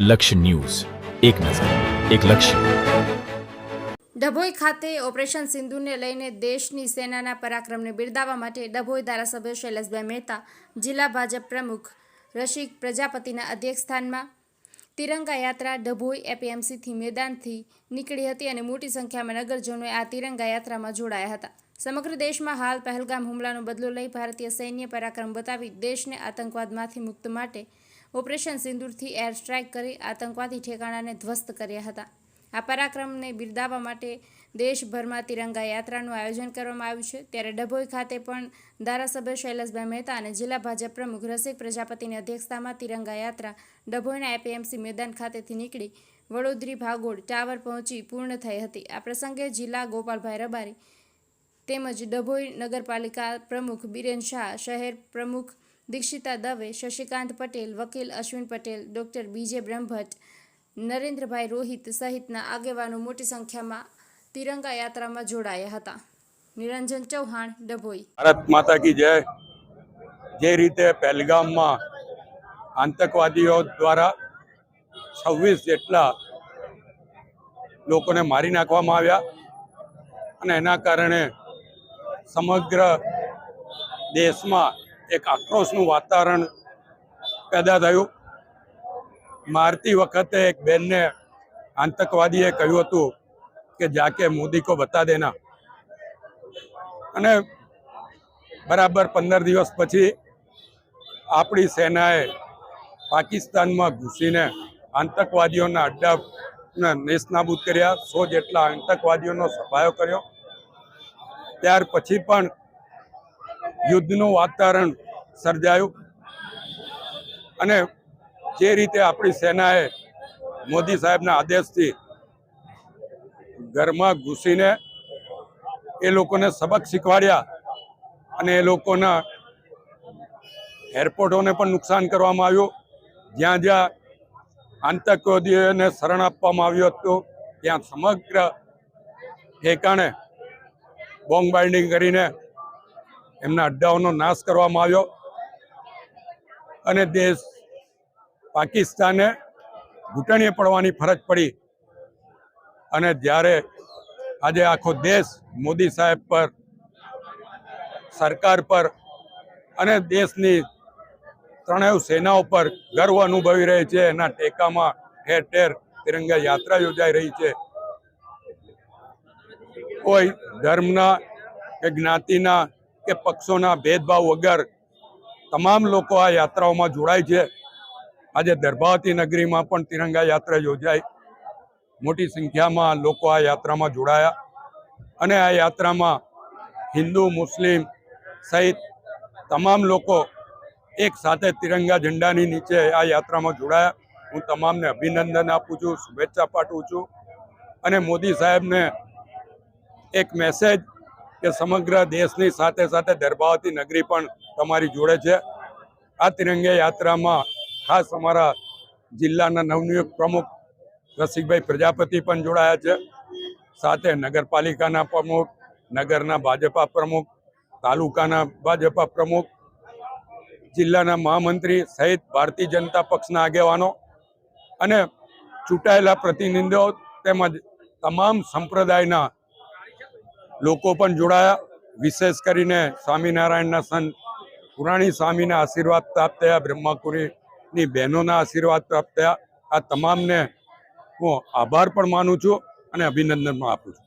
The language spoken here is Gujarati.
લક્ષ્ય ન્યૂઝ, એક નજર, એક લક્ષ્ય. ડભોઈ ખાતે ઓપરેશન સિંદૂરને લઈને દેશની સેનાના પરાક્રમને બિરદાવવા માટે ડભોઈ ધારાસભ્ય શૈલેષભાઈ મહેતા, જિલ્લા ભાજપ પ્રમુખ રસિક પ્રજાપતિના અધ્યક્ષસ્થાનમાં તિરંગા યાત્રા ડભોઈ એપીએમસીથી મેદાનથી નીકળી હતી અને મોટી સંખ્યામાં નગરજનોએ આ તિરંગા યાત્રામાં જોડાયા હતા. સમગ્ર દેશમાં હાલ પહેલગામ હુમલાનો બદલો લઈ ભારતીય સૈન્ય પરાક્રમ બતાવી દેશને આતંકવાદમાંથી મુક્ત માટે ઓપરેશન સિંદૂરથી એર સ્ટ્રાઇક કરી આતંકવાદી ઠેકાણાને ધ્વસ્ત કર્યા હતા. આ પરાક્રમને બિરદાવવા માટે દેશભરમાં તિરંગા યાત્રાનું આયોજન કરવામાં આવ્યું છે. ત્યારે ડભોઈ ખાતે પણ ધારાસભ્ય શૈલેષભાઈ મહેતા અને જિલ્લા ભાજપ પ્રમુખ રસિક પ્રજાપતિની અધ્યક્ષતામાં તિરંગા યાત્રા ડભોઈના એપીએમસી મેદાન ખાતેથી નીકળી વડોદરી ભાગોળ ટાવર પહોંચી પૂર્ણ થઈ હતી. આ પ્રસંગે જિલ્લા ગોપાલભાઈ રબારી તેમજ ડભોઈ નગરપાલિકા પ્રમુખ બિરેન શાહ, શહેર પ્રમુખ દીક્ષિતા દવે, શશિકાંત પટેલ, વકીલ અશ્વિન પટેલ, ડોક્ટર બીજે બ્રહ્મભટ્ટ, નરેન્દ્રભાઈ રોહિત સહિતના આગેવાનો મોટી સંખ્યામાં તિરંગા યાત્રામાં જોડાયા હતા. નિરંજન ચૌહાણ, ડભોઈ. ભારત માતા કી જય. જે રીતે પહેલગામમાં આતંકવાદીઓ દ્વારા 26 જેટલા લોકોને મારી નાખવામાં આવ્યા અને એના કારણે સમગ્ર દેશમાં એક આક્રોશનું વાતાવરણ પેદા થયું. મારતી વખતે એક બેનને આતંકવાદીએ કહ્યું હતું કે જાકે મોદી કો બતા દેના. અને બરાબર 15 દિવસ પછી આપણી સેનાએ પાકિસ્તાનમાં ઘૂસીને આતંકવાદીઓના અડ્ડાને નેસ્તનાબૂદ કર્યા. 100 જેટલા આતંકવાદીઓનો સફાયો કર્યો. ત્યાર પછી પણ યુદ્ધનું વાતાવરણ સર્જાયું અને જે રીતે આપણી સેનાએ મોદી સાહેબના આદેશથી ઘરમાં ઘૂસીને એ લોકોને સબક શીખવાડ્યા અને એ લોકોના એરપોર્ટોને પણ નુકસાન કરવામાં આવ્યું. જ્યાં જ્યાં આતંકવાદીઓને શરણ આપવામાં આવ્યું હતું ત્યાં સમગ્ર ઠેકાણે બોમ્બ બાઇન્ડિંગ કરીને એમના અડ્ડાઓનો નાશ કરવામાં આવ્યો અને દેશ પાકિસ્તાને ઘૂંટણીએ પડવાની ફરજ પડી. અને જ્યારે આજે આખો દેશ મોદી સાહેબ પર, સરકાર પર અને દેશની ત્રણેય સેનાઓ પર ગર્વ અનુભવી રહી છે. એના ટેકામાં ઠેર ઠેર તિરંગા યાત્રા યોજાઈ રહી છે. કોઈ ધર્મના કે જ્ઞાતિના કે પક્ષોના ભેદભાવ વગર તમામ લોકો આ યાત્રાઓમાં જોડાય છે. આજે દર્ભાવતી નગરીમાં પણ તિરંગા યાત્રા યોજાઈ. મોટી સંખ્યામાં લોકો આ યાત્રામાં જોડાયા અને આ યાત્રામાં હિન્દુ, મુસ્લિમ સહિત તમામ લોકો એક સાથે તિરંગા ઝંડાની નીચે આ યાત્રામાં જોડાયા. હું તમામને અભિનંદન આપું છું, શુભેચ્છા પાઠવું છું અને મોદી સાહેબને એક મેસેજ કે સમગ્ર દેશની સાથે સાથે દર્ભાવતી નગરી પણ તમારી જોડે છે. આ તિરંગા યાત્રામાં ખાસ અમારા જિલ્લાના નવનિયુક્ત પ્રમુખ રસિકભાઈ પ્રજાપતિ પણ જોડાયા છે. સાથે નગરપાલિકાના પ્રમુખ, નગરના ભાજપા પ્રમુખ, તાલુકાના ભાજપા પ્રમુખ, જિલ્લાના મહામંત્રી સહિત ભારતીય જનતા પક્ષના આગેવાનો અને ચૂંટાયેલા પ્રતિનિધિઓ તેમજ તમામ સંપ્રદાયના લોકો પણ જોડાયા. વિશેષ કરીને સ્વામિનારાયણના સંત પુરાણી સ્વામીના આશીર્વાદ પ્રાપ્ત થયા, બ્રહ્માકુરીની બહેનોના આશીર્વાદ પ્રાપ્ત થયા. આ તમામને હું આભાર પણ માનું છું અને અભિનંદન પણ આપું છું.